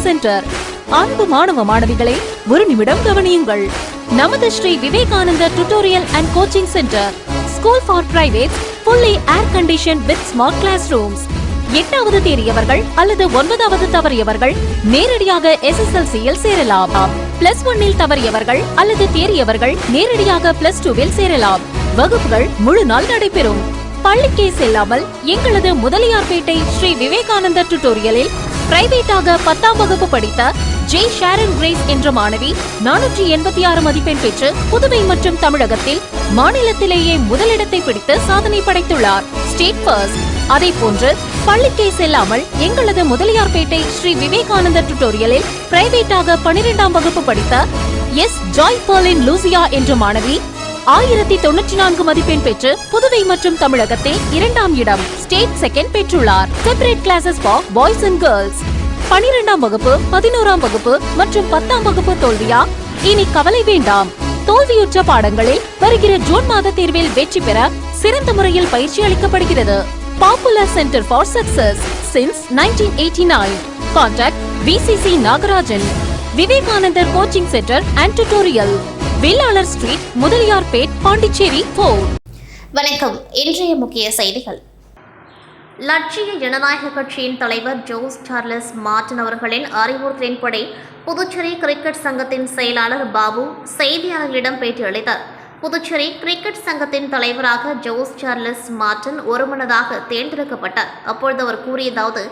Centre. அன்பு மாணவ மாணவிகளை ஒரு நிமிடம் கவனியுங்கள். நமது Shri Vivekanandar tutorial and coaching centre, school for private, fully air conditioned with smart classrooms. 8வது தேறியவர்கள் அல்லது 9வது தவறியவர்கள் நேரடியாக SSLC-யில் சேரலாம். +1 தவறியவர்கள் அல்லது தேறியவர்கள் நேரடியாக +2 சேரலாம். வகுப்புகள் முழு நாள் நடைபெறும். பள்ளிக்கே செல்லாமல் எங்களது முதலியார்பேட்டை ஸ்ரீ விவேகானந்தர் டியூட்டோரியலில் பிரைவேட்டாக 10ஆம் வகுப்பு படித்த ஜே ஷாரன் கிரேஸ் என்ற மாணவி 486 மதிப்பெண் பெற்று புதுவை மற்றும் தமிழகத்தில் மாநிலத்திலேயே முதலிடத்தை பிடித்து சாதனை படைத்துள்ளார். State first. அதே போன்று பள்ளிக்கே செல்லாமல் எங்களது முதலியார்பேட்டை ஸ்ரீ விவேகானந்தர் டியூட்டோரியலில் பிரைவேட்டாக 12ஆம் வகுப்பு படித்த எஸ் ஜாய் பர்லின் லூசியா என்ற மாணவி 1094 மதிப்பெண் பெற்று புதுவை மற்றும் தமிழகத்தில் 2ஆம் இடம், ஸ்டேட் செகண்ட் பெற்றுள்ளார். Separate classes for boys and girls. 12ஆம் வகுப்பு, 11ஆம் வகுப்பு மற்றும் 10ஆம் வகுப்பு தோல்வியா? இனி கவலை வேண்டாம். தோல்வியுற்ற பாடங்களில் வருகிற ஜூன் மாத தேர்வில் வெற்றி பெற சிறந்த முறையில் பயிற்சி அளிக்கப்படுகிறது. Popular centre for success since 1989. Contact VCC Nagarajan. Vivekanandar coaching centre and tutorial, Vellalar street, Mudaliarpet, Pondicherry 4. வணக்கம். இன்றைய முக்கிய செய்திகள். லட்சிய ஜனநாயக கட்சியின் தலைவர் ஜோஸ் சார்லஸ் மார்டின் அவர்களின் அறிவுறுத்தலின்படி புதுச்சேரி கிரிக்கெட் சங்கத்தின் செயலாளர் பாபு செய்தியாளர்களிடம் பேட்டியளித்தார். புதுச்சேரி கிரிக்கெட் சங்கத்தின் தலைவராக ஜோஸ் சார்லஸ் மார்டின் ஒருமனதாக தேர்ந்தெடுக்கப்பட்டார். அப்பொழுது அவர் கூறியதாவது: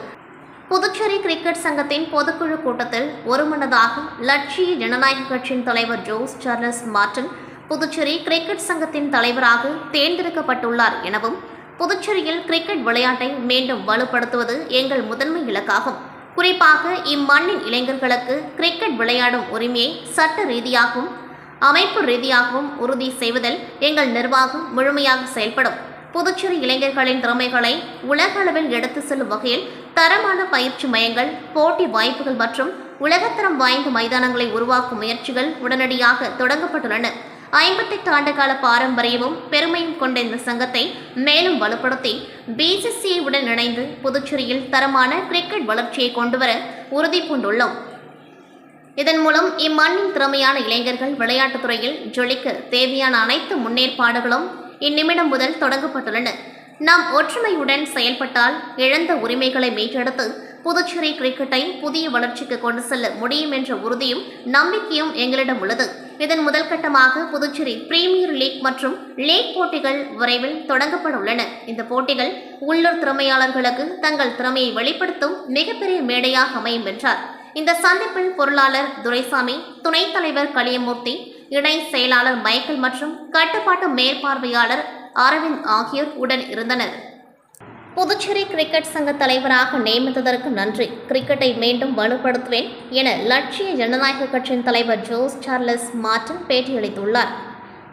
புதுச்சேரி கிரிக்கெட் சங்கத்தின் பொதுக்குழு கூட்டத்தில் ஒருமனதாக லட்சிய ஜனநாயக கட்சியின் தலைவர் Jose Charles Martin Puducherry cricket சங்கத்தின் தலைவராக தேர்ந்தெடுக்கப்பட்டுள்ளார் எனவும், புதுச்சேரியில் கிரிக்கெட் விளையாட்டை மீண்டும் வலுப்படுத்துவது எங்கள் முதன்மை இலக்காகும். குறிப்பாக இம்மண்ணின் இளைஞர்களுக்கு கிரிக்கெட் விளையாடும் உரிமையை சட்ட ரீதியாகவும் அமைப்பு ரீதியாகவும் உறுதி செய்வதில் எங்கள் நிர்வாகம் முழுமையாக செயல்படும். புதுச்சேரி இளைஞர்களின் திறமைகளை உலக அளவில் எடுத்து செல்லும் வகையில் தரமான பயிற்சி மையங்கள், போட்டி வாய்ப்புகள் மற்றும் உலகத்தரம் வாய்ந்த மைதானங்களை உருவாக்கும் முயற்சிகள் உடனடியாக தொடங்கப்பட்டுள்ளன. 58 ஆண்டுகால பாரம்பரியமும் பெருமையும் கொண்ட இந்த சங்கத்தை மேலும் வலுப்படுத்தி BCCI உடன் இணைந்து புதுச்சேரியில் தரமான கிரிக்கெட் வளர்ச்சியை கொண்டுவர உறுதி பூண்டுள்ளோம். இதன் மூலம் இம்மண்ணின் திறமையான இளைஞர்கள் விளையாட்டுத் துறையில் ஜொலிக்க தேவையான அனைத்து முன்னேற்பாடுகளும் இந்நிமிடம் முதல் தொடங்கப்பட்டுள்ளன. நாம் ஒற்றுமையுடன் செயல்பட்டால் இழந்த உரிமைகளை மீட்டெடுத்து புதுச்சேரி கிரிக்கெட்டை புதிய வளர்ச்சிக்கு கொண்டு செல்ல முடியும் என்ற உறுதியும் நம்பிக்கையும் எங்களிடம் உள்ளது. இதன் முதல் கட்டமாக புதுச்சேரி பிரீமியர் லீக் மற்றும் லீக் போட்டிகள் விரைவில் தொடங்கப்பட உள்ளன. இந்த போட்டிகள் உள்ளூர் திறமையாளர்களுக்கு தங்கள் திறமையை வெளிப்படுத்தும் மிகப்பெரிய மேடையாக அமையும் என்றார். இந்த சந்திப்பில் பொருளாளர் துரைசாமி, துணைத் தலைவர் கலியமூர்த்தி, இணை செயலாளர் மைக்கேல் மற்றும் கட்டுப்பாட்டு மேற்பார்வையாளர் அரவிந்த் ஆகியோர் உடன் இருந்தனர். புதுச்சேரி கிரிக்கெட் சங்க தலைவராக நியமித்ததற்கு நன்றி. கிரிக்கெட்டை மீண்டும் வலுப்படுத்துவேன் என லட்சிய ஜனநாயக கட்சியின் தலைவர் ஜோஸ் சார்லஸ் மார்டின் பேட்டியளித்துள்ளார்.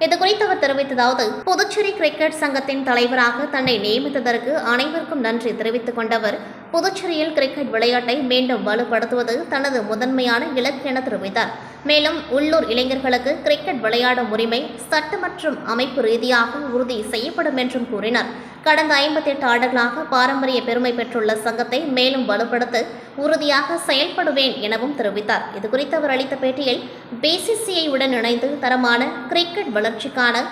இதுகுறித்து அவர் தெரிவித்ததாவது: புதுச்சேரி கிரிக்கெட் சங்கத்தின் தலைவராக தன்னை நியமித்ததற்கு அனைவருக்கும் நன்றி தெரிவித்துக் கொண்டவர், புதுச்சேரியில் கிரிக்கெட் விளையாட்டை மீண்டும் வலுப்படுத்துவது தனது முதன்மையான இலக்கு என தெரிவித்தார். மேலும் உள்ளூர் இளைஞர்களுக்கு கிரிக்கெட் விளையாடும் உரிமை சட்ட மற்றும் அமைப்பு ரீதியாக உறுதி செய்யப்படும் என்றும் கூறினார். கடந்த 58 ஆண்டுகளாக பாரம்பரிய பெருமை பெற்றுள்ள சங்கத்தை மேலும் வலுப்படுத்த உறுதியாக செயல்படுவேன் எனவும் தெரிவித்தார். இதுகுறித்து அவர் அளித்த பேட்டியில் BCCI உடன் இணைந்து தரமான கிரிக்கெட் வளர்ச்சிக்கான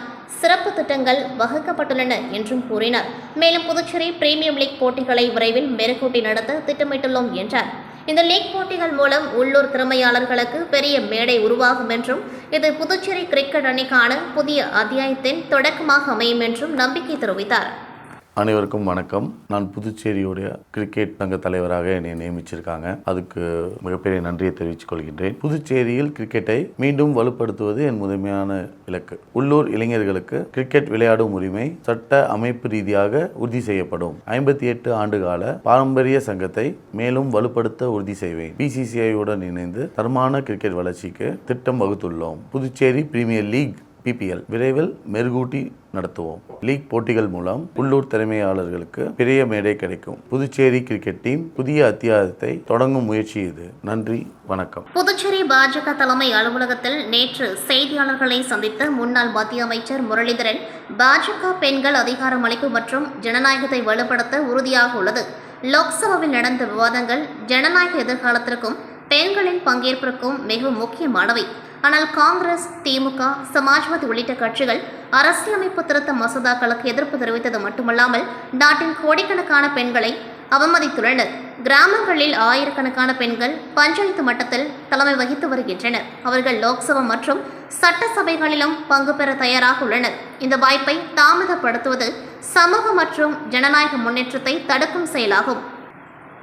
சிறப்பு திட்டங்கள் வகுக்கப்பட்டுள்ளன என்றும் கூறினார். மேலும் புதுச்சேரி பிரீமியம் லீக் போட்டிகளை விரைவில் மெருகூட்டி நடத்த திட்டமிட்டுள்ளோம் என்றார். இந்த லீக் போட்டிகள் மூலம் உள்ளூர் திறமையாளர்களுக்கு பெரிய மேடை உருவாகும் என்றும், இது புதுச்சேரி கிரிக்கெட் அணிக்கான புதிய அத்தியாயத்தின் தொடக்கமாக அமையும் என்றும் நம்பிக்கை தெரிவித்தார். அனைவருக்கும் வணக்கம். நான் புதுச்சேரியுடைய கிரிக்கெட் சங்க தலைவராக என்னை நியமிச்சிருக்காங்க. அதுக்கு மிகப்பெரிய நன்றியை தெரிவித்துக் கொள்கின்றேன். புதுச்சேரியில் கிரிக்கெட்டை மீண்டும் வலுப்படுத்துவது என் முதன்மையான இலக்கு. உள்ளூர் இளைஞர்களுக்கு கிரிக்கெட் விளையாடும் உரிமை சட்ட அமைப்பு ரீதியாக உறுதி செய்யப்படும். 58 ஆண்டுகால பாரம்பரிய சங்கத்தை மேலும் வலுப்படுத்த உறுதி செய்வேன். BCCI உடன் இணைந்து தரமான கிரிக்கெட் வளர்ச்சிக்கு திட்டம் வகுத்துள்ளோம். புதுச்சேரி பிரீமியர் லீக் PPL விரைவில் மெருகூட்டி நடத்துவோம். லீக் போட்டிகள் மூலம் உள்ளூர் திறமையாளர்களுக்கு பெரிய மேடை கிடைக்கும். புதுச்சேரி கிரிக்கெட் டீம் புதிய அத்தியாயத்தை தொடங்கும் முயற்சி இது. நன்றி, வணக்கம். புதுச்சேரி பாஜக தலைமை அலுவலகத்தில் நேற்று செய்தியாளர்களை சந்தித்த முன்னாள் மத்திய அமைச்சர் முரளிதரன், பாஜக பெண்கள் அதிகாரமளிப்பு மற்றும் ஜனநாயகத்தை வலுப்படுத்த உறுதியாக உள்ளது. லோக்சபாவில் நடந்த விவாதங்கள் ஜனநாயக எதிர்காலத்திற்கும் பெண்களின் பங்கேற்பிற்கும் மிகவும் முக்கியமானவை. ஆனால் காங்கிரஸ், திமுக, சமாஜ்வாதி உள்ளிட்ட கட்சிகள் அரசியலமைப்பு திருத்த மசோதாக்களுக்கு எதிர்ப்பு தெரிவித்தது மட்டுமல்லாமல் நாட்டின் கோடிக்கணக்கான பெண்களை அவமதித்துள்ளனர். கிராமங்களில் ஆயிரக்கணக்கான பெண்கள் பஞ்சாயத்து மட்டத்தில் தலைமை வகித்து வருகின்றனர். அவர்கள் லோக்சபா மற்றும் சட்டசபைகளிலும் பங்கு பெற தயாராக உள்ளனர். இந்த வாய்ப்பை தாமதப்படுத்துவது சமூக மற்றும் ஜனநாயக முன்னேற்றத்தை தடுக்கும் செயலாகும்.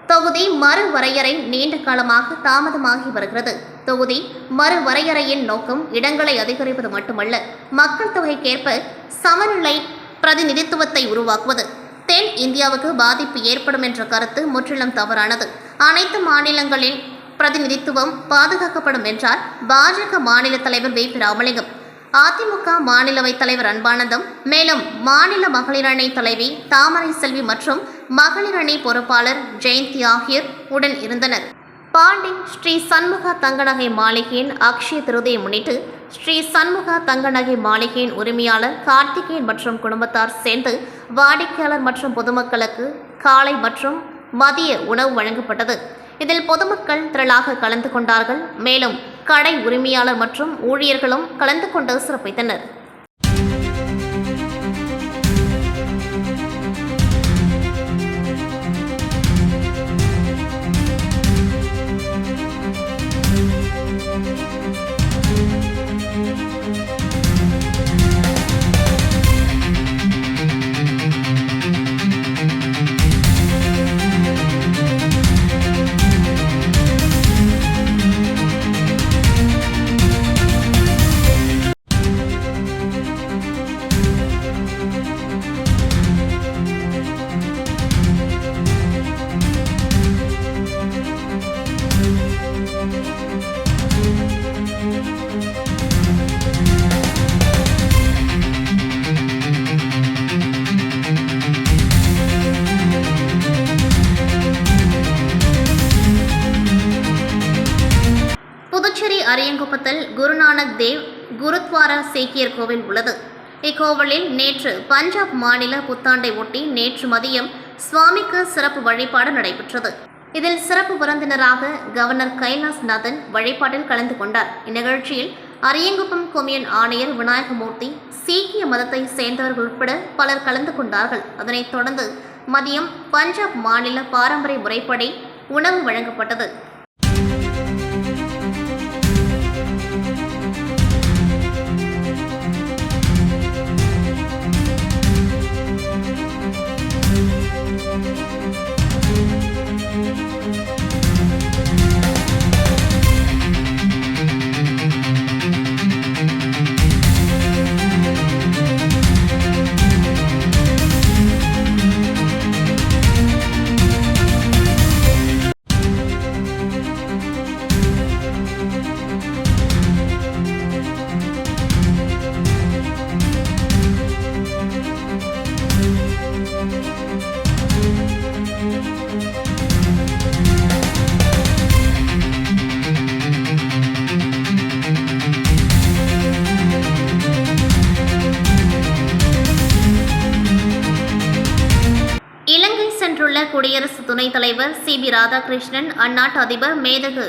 தொகுதி மறுவரையறை நீண்ட காலமாக தாமதமாகி வருகிறது. தொகுதி மறுவரையறையின் நோக்கம் இடங்களை அதிகரிப்பது மட்டுமல்ல, மக்கள் தொகைக்கேற்ப சமநிலை பிரதிநிதித்துவத்தை உருவாக்குவது. தென் இந்தியாவுக்கு பாதிப்பு ஏற்படும் என்ற கருத்து முற்றிலும் தவறானது. அனைத்து மாநிலங்களில் பிரதிநிதித்துவம் பாதுகாக்கப்படும் என்றார் பாஜக மாநில தலைவர் வி. ராமலிங்கம். அதிமுக மாநிலவைத் தலைவர் அன்பானந்தம், மேலும் மாநில மகளிர் அணி தலைவி தாமரை செல்வி மற்றும் மகளிர் அணி பொறுப்பாளர் ஜெயந்தி ஆகியோர் உடன் இருந்தனர். பாண்டி ஸ்ரீ சண்முகா தங்கநகை மாளிகையின் அக்ஷய திருதியை முன்னிட்டு ஸ்ரீ சண்முகா தங்கநகை மாளிகையின் உரிமையாளர் கார்த்திகேயன் மற்றும் குடும்பத்தார் சேர்ந்து வாடிக்கையாளர் மற்றும் பொதுமக்களுக்கு காலை மற்றும் மதிய உணவு வழங்கப்பட்டது. இதில் பொதுமக்கள் திரளாக கலந்து கொண்டார்கள். மேலும் கடை உரிமையாளர் மற்றும் ஊழியர்களும் கலந்து கொண்டு சிறப்பித்தனர். புதுச்சேரி அரியங்குப்பத்தில் குருநானக் தேவ் குருத்வாரா சீக்கியர் கோவில் உள்ளது. இக்கோவிலில் நேற்று பஞ்சாப் மாநில புத்தாண்டை ஒட்டி நேற்று மதியம் சுவாமிக்கு சிறப்பு வழிபாடு நடைபெற்றது. இதில் சிறப்பு விருந்தினராக கவர்னர் கைலாஸ்நாதன் வழிபாட்டில் கலந்து கொண்டார். இந்நிகழ்ச்சியில் அரியங்குப்பம் கொம்யூன் ஆணையர் விநாயகமூர்த்தி, சீக்கிய மதத்தை சேர்ந்தவர்கள் உட்பட பலர் கலந்து கொண்டார்கள். அதனைத் தொடர்ந்து மதியம் பஞ்சாப் மாநில பாரம்பரிய முறைப்படி உணவு வழங்கப்பட்டது. குடியரசு துணைத் தலைவர் சி.பி. ராதாகிருஷ்ணன், அந்நாட்டு அதிபர் மேதகு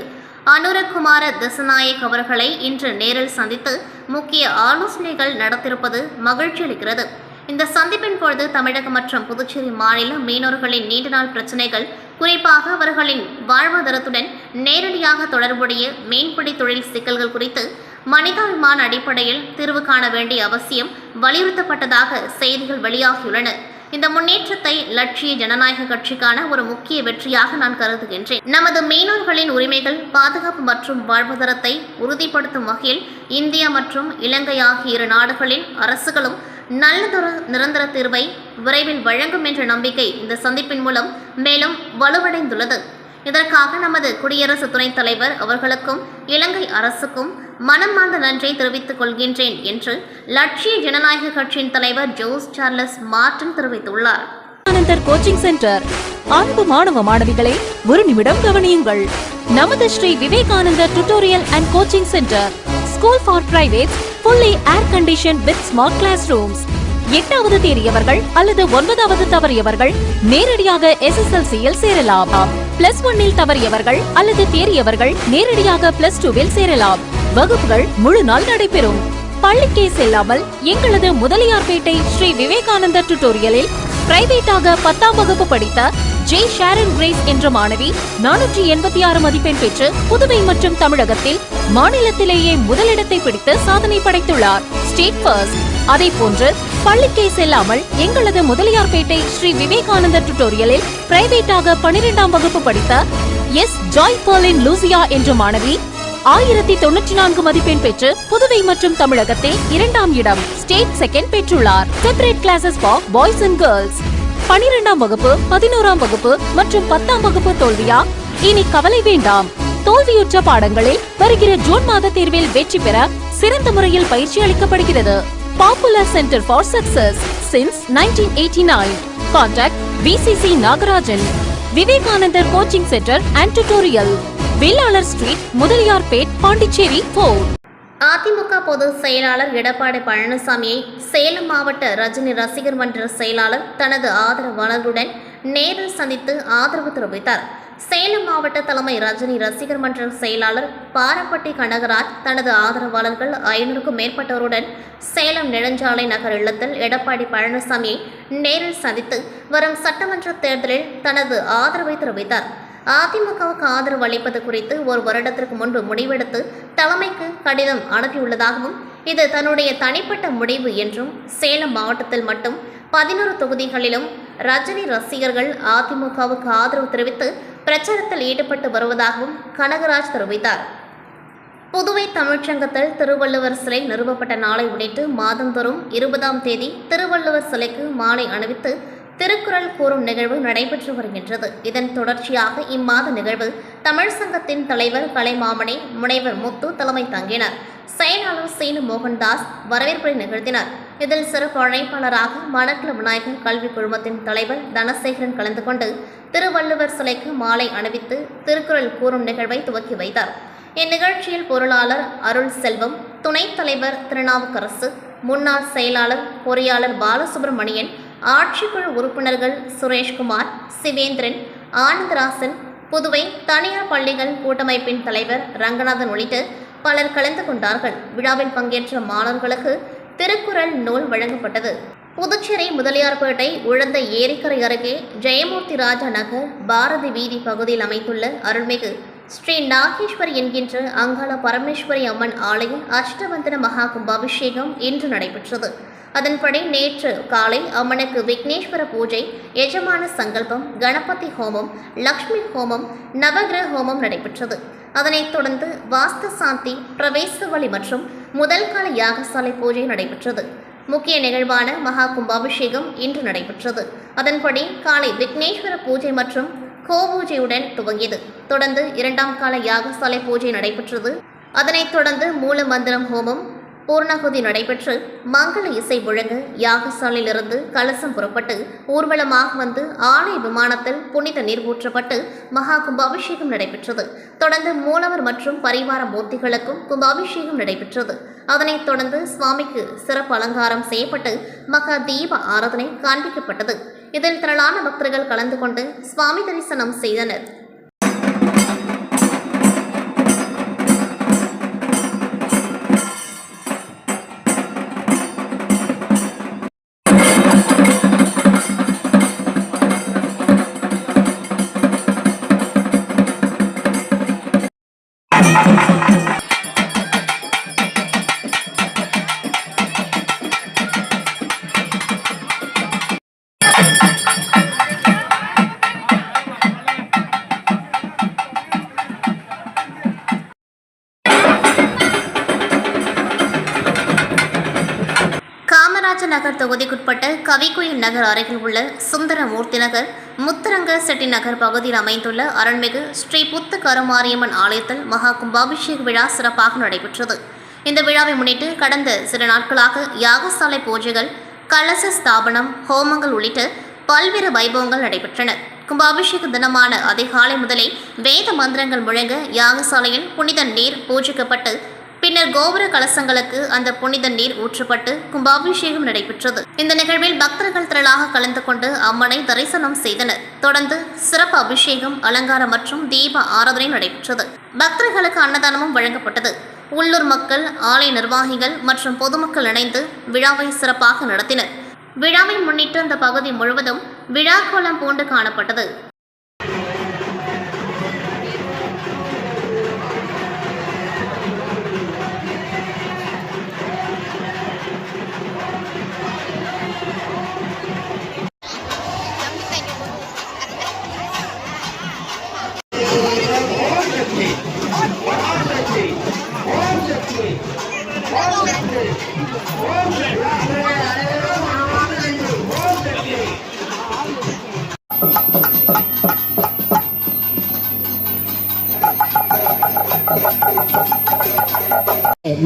அனுரகுமார திசநாயக் அவர்களை இன்று நேரில் சந்தித்து முக்கிய ஆலோசனைகள் நடத்தியிருப்பது மகிழ்ச்சி அளிக்கிறது. இந்த சந்திப்பின் பொழுது தமிழகம் மற்றும் புதுச்சேரி மாநில மீனவர்களின் நீண்ட நாள் பிரச்சினைகள், குறிப்பாக அவர்களின் வாழ்வாதாரத்துடன் நேரடியாக தொடர்புடைய மீன்பிடி தொழில் சிக்கல்கள் குறித்து மனிதாபிமான அடிப்படையில் தீர்வு காண வேண்டிய அவசியம் வலியுறுத்தப்பட்டதாக செய்திகள் வெளியாகியுள்ளன. இந்த முன்னேற்றத்தை லட்சிய ஜனநாயக கட்சிக்கான ஒரு முக்கிய வெற்றியாக நான் கருதுகின்றேன். நமது மீனவர்களின் உரிமைகள், பாதுகாப்பு மற்றும் வாழ்வாதாரத்தை உறுதிப்படுத்தும் வகையில் இந்தியா மற்றும் இலங்கை ஆகிய இரு நாடுகளின் அரசுகளும் நல்லதொரு நிரந்தர தீர்வை விரைவில் வழங்கும் என்ற நம்பிக்கை இந்த சந்திப்பின் மூலம் மேலும் வலுவடைந்துள்ளது. இதற்காக நமது குடியரசு துணைத் தலைவர் அவர்களுக்கும் இலங்கை அரசுக்கும் மனமார்ந்த நன்றியை தெரிவித்துக் கொள்கின்றேன் என்று லட்சிய ஜனநாயக கட்சியின் தலைவர் ஜோஸ் சார்லஸ் மார்டின் தெரிவித்துள்ளார். Vivekanandar coaching centre. அன்பு மாணவ மாணவிகளை ஒரு நிமிடம் கவனியுங்கள். நமது Shri Vivekanandar tutorial and coaching centre, school for privates, fully air conditioned with smart classrooms. 8வது தேறியவர்கள் அல்லது 9வது தவறியவர்கள் நேரடியாக SSLC-யில் சேரலாம். +1 தவறியவர்கள் அல்லது தேறியவர்கள் நேரடியாக +2 சேரலாம். வகுப்புகள் முழு நாள் நடைபெறும். பள்ளிக்கே செல்லாமல் எங்களது முதலியார்பேட்டை ஸ்ரீ விவேகானந்தா டியூட்டோரியலில் பிரைவேட்டாக 10ஆம் வகுப்பு படித்த ஜே ஷாரன் கிரேஸ் என்ற மாணவி 486 மதிப்பெண் பெற்று புதுவை மற்றும் தமிழகத்தில் மாநிலத்திலேயே முதலிடத்தை பிடித்து சாதனை படைத்துள்ளார். State first. அதே போன்று பள்ளிக்கே செல்லாமல் எங்களது முதலியார்பேட்டை ஸ்ரீ விவேகானந்தா டியூட்டோரியலில் பிரைவேட்டாக 12ஆம் வகுப்பு படித்த எஸ் ஜாய் பர்லின் லூசியா என்ற மாணவி 1094 மதிப்பெண் பெற்று புதுவை மற்றும் தமிழகத்தில் 2ஆம் இடம் ஸ்டேட் செகண்ட் பெற்றுள்ளார். Separate classes for boys and girls. 12ஆம் வகுப்பு 11ஆம் வகுப்பு மற்றும் 10ஆம் வகுப்பு தோல்வியா? இனி கவலை வேண்டாம். தோல்வியுற்ற பாடங்களில் வருகிற ஜூன் மாத தேர்வில் வெற்றி பெற சிறந்த முறையில் பயிற்சி அளிக்கப்படுகிறது. Popular centre for success since 1989. Contact BCC Nagarajan. Vivekanandar coaching centre and tutorial, Vellalar street, Mudaliarpet, Pondicherry 4. AIADMK பொதுச் செயலாளர் எடப்பாடி பழனிசாமியை சேலம் மாவட்ட ரஜினி ரசிகர் மன்ற செயலாளர் தனது ஆதரவாளர்களுடன் நேரில் சந்தித்து ஆதரவு தெரிவித்தார். சேலம் மாவட்ட தலைமை ரஜினி ரசிகர் மன்ற செயலாளர் பாரப்பட்டி கனகராஜ் தனது ஆதரவாளர்கள் 500க்கும் மேற்பட்டோருடன் சேலம் நெடுஞ்சாலை நகர் இல்லத்தில் எடப்பாடி பழனிசாமியை நேரில் சந்தித்து வரும் சட்டமன்ற தேர்தலில் தனது ஆதரவை தெரிவித்தார். அதிமுகவுக்கு ஆதரவு அளிப்பது குறித்து 1 வருடத்திற்கு முன்பு முடிவெடுத்து தலைமைக்கு கடிதம் அனுப்பியுள்ளதாகவும் இது தன்னுடைய தனிப்பட்ட முடிவு என்றும் சேலம் மாவட்டத்தில் மட்டும் 11 தொகுதிகளிலும் ரஜினி ரசிகர்கள் அதிமுகவுக்கு ஆதரவு தெரிவித்து பிரச்சாரத்தில் ஈடுபட்டு வருவதாகவும் கனகராஜ் தெரிவித்தார். புதுவை தமிழ்ச்சங்கத்தில் திருவள்ளுவர் சிலை நிறுவப்பட்ட நாளை முன்னிட்டு மாதந்தோறும் 20ஆம் தேதி திருவள்ளுவர் சிலைக்கு மாலை அணிவித்து திருக்குறள் கூறும் நிகழ்வு நடைபெற்று வருகின்றது. இதன் தொடர்ச்சியாக இம்மாத நிகழ்வு தமிழ் சங்கத்தின் தலைவர் கலைமாமணி முனைவர் முத்து தலைமை தாங்கினார். செயலாளர் சீனு மோகன்தாஸ் வரவேற்பை நிகழ்த்தினார். இதில் சிறப்பு அழைப்பாளராக மணக்குள விநாயகர் கல்வி குழுமத்தின் தலைவர் தனசேகரன் கலந்து கொண்டு திருவள்ளுவர் சிலைக்கு மாலை அணிவித்து திருக்குறள் கூறும் நிகழ்வை துவக்கி வைத்தார். இந்நிகழ்ச்சியில் பொருளாளர் அருள் செல்வம், துணைத் தலைவர் திருநாவுக்கரசு, முன்னாள் செயலாளர் பொறியாளர் பாலசுப்ரமணியன், ஆட்சிக்குழு உறுப்பினர்கள் சுரேஷ்குமார், சிவேந்திரன், ஆனந்தராசன், புதுவை தனியார் பள்ளிகள் கூட்டமைப்பின் தலைவர் ரங்கநாதன் உள்ளிட்ட பலர் கலந்து கொண்டார்கள். விழாவில் பங்கேற்ற மாணவர்களுக்கு திருக்குறள் நூல் வழங்கப்பட்டது. புதுச்சேரி முதலியார்பேட்டை உழந்த ஏரிக்கரை அருகே ஜெயமூர்த்தி ராஜா நகர் பாரதி வீதி பகுதியில் அமைந்துள்ள அருள்மிகு ஸ்ரீ நாகேஸ்வரி என்கின்ற அங்காள பரமேஸ்வரி அம்மன் ஆலய அஷ்டவந்தன மகா கும்பாபிஷேகம் இன்று நடைபெற்றது. அதன்படி நேற்று காலை அம்மனுக்கு விக்னேஸ்வர பூஜை, எஜமான சங்கல்பம், கணபதி ஹோமம், லக்ஷ்மி ஹோமம், நவகிரக ஹோமம் நடைபெற்றது. அதனைத் தொடர்ந்து வாஸ்து சாந்தி, பிரவேச வழி மற்றும் முதல் கால யாகசாலை பூஜை நடைபெற்றது. முக்கிய நிகழ்வான மகா கும்பாபிஷேகம் இன்று நடைபெற்றது. அதன்படி காலை விக்னேஸ்வர பூஜை மற்றும் கோபூஜையுடன் துவங்கியது. தொடர்ந்து 2ஆம் கால யாகசாலை பூஜை நடைபெற்றது. அதனைத் தொடர்ந்து மூல மந்திரம் ஹோமம், பூர்ணகுதி நடைபெற்று மங்கள இசை முழங்க யாகசாலையிலிருந்து கலசம் புறப்பட்டு ஊர்வலமாக வந்து ஆலய விமானத்தில் புனித நீர் ஊற்றப்பட்டு மகா கும்பாபிஷேகம் நடைபெற்றது. தொடர்ந்து மூலவர் மற்றும் பரிவார மூர்த்திகளுக்கும் கும்பாபிஷேகம் நடைபெற்றது. அதனைத் தொடர்ந்து சுவாமிக்கு சிறப்பு அலங்காரம் செய்யப்பட்டு மகா தீப ஆராதனை காண்பிக்கப்பட்டது. இதில் திரளான பக்தர்கள் கலந்து கொண்டு சுவாமி தரிசனம் செய்தனர். நகர் தொகுதிக்குட்பட்ட கவிக்குயில் நகர் அருகில் உள்ள சுந்தரமூர்த்தி நகர், முத்தரங்க செட்டி நகர் பகுதியில் அமைந்துள்ள அருள்மிகு ஸ்ரீ புத்த கருமாரியம்மன் ஆலயத்தில் மகா கும்பாபிஷேக விழா சிறப்பாக நடைபெற்றது. இந்த விழாவை முன்னிட்டு கடந்த சில நாட்களாக யாகசாலை பூஜைகள், கலச ஸ்தாபனம், ஹோமங்கள் உள்ளிட்ட பல்வேறு வைபவங்கள் நடைபெற்றன. கும்பாபிஷேக தினமான அதிகாலை முதலே வேத மந்திரங்கள் முழங்க யாகசாலையில் புனித நீர் பூஜிக்கப்பட்டு பின்னர் கோபுர கலசங்களுக்கு அந்த புனித நீர் ஊற்றப்பட்டு கும்பாபிஷேகம் நடைபெற்றது. இந்த நிகழ்வில் பக்தர்கள் திரளாக கலந்து கொண்டு அம்மனை தரிசனம் செய்தனர். தொடர்ந்து சிறப்பு அபிஷேகம், அலங்காரம் மற்றும் தீப ஆராதனை நடைபெற்றது. பக்தர்களுக்கு அன்னதானமும் வழங்கப்பட்டது. உள்ளூர் மக்கள், ஆலய நிர்வாகிகள் மற்றும் பொதுமக்கள் இணைந்து விழாவை சிறப்பாக நடத்தினர். விழாவை முன்னிட்டு அந்த பகுதி முழுவதும் விழா கோலம் பூண்டு காணப்பட்டது.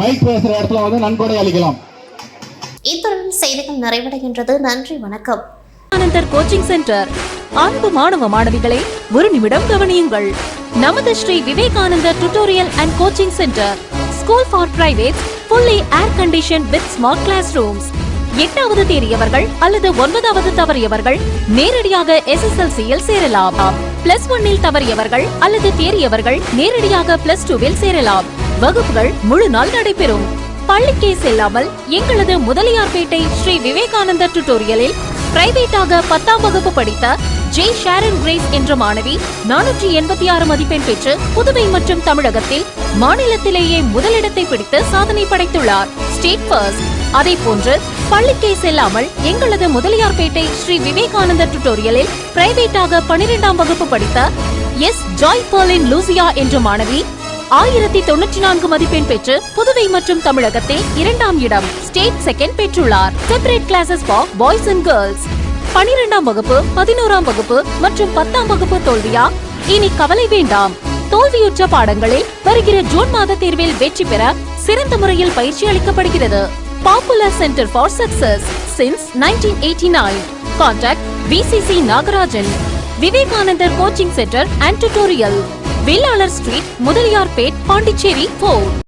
மைக் பேசுற இடத்துல வந்து நன்கொடை அளிக்கலாம். இத்துடன் செய்திகள் நிறைவடைகின்றது. நன்றி, வணக்கம். Vivekanandar coaching centre. அன்பு மாணவ மாணவிகளை ஒரு நிமிடம் கவனியுங்கள். நமது Shri Vivekanandar tutorial and coaching centre school for privates, fully air conditioned with smart classrooms. 8வது தேறியவர்கள் அல்லது 9வது தவறியவர்கள் நேரடியாக SSLC-யில் சேரலாம். +1 தவறியவர்கள் அல்லது தேறியவர்கள் நேரடியாக +2 சேரலாம். வகுப்புகள் முழு நாள் நடைபெறும். பள்ளிக்கே செல்லாமல் எங்களது முதலியார்பேட்டை ஸ்ரீ விவேகானந்தர் டியூட்டோரியலில் பிரைவேட்டாக 10ஆம் வகுப்பு படித்த ஜே ஷாரன் கிரேஸ் என்ற மாணவி 486 மதிப்பெண் பெற்று புதுவை மற்றும் தமிழகத்தில் மாநிலத்திலேயே முதலிடத்தை பிடித்து சாதனை படைத்துள்ளார். State first. அதே போன்று பள்ளிக்கே செல்லாமல் எங்களது முதலியார்பேட்டை ஸ்ரீ விவேகானந்தர் டியூட்டோரியலில் பிரைவேட்டாக 12ஆம் வகுப்பு படித்த எஸ் ஜாய் பர்லின் லூசியா என்ற மாணவி 1094 மதிப்பெண் பெற்று புதுவை மற்றும் தமிழகத்தில் 2ஆம் இடம், ஸ்டேட் செகண்ட் பெற்றுள்ளார். Separate classes for boys and girls. 12ஆம் வகுப்பு, 11ஆம் வகுப்பு மற்றும் 10ஆம் வகுப்பு தோல்வியா? இனி கவலை வேண்டாம். தோல்வியுற்ற பாடங்களில் வருகிற ஜூன் மாத தேர்வில் வெற்றி பெற சிறந்த முறையில் பயிற்சி அளிக்கப்படுகிறது. Popular centre for success since 1989. Contact VCC Nagarajan. Vivekanandar coaching centre and tutorial, Vellalar street, Mudaliarpet, Pondicherry 4.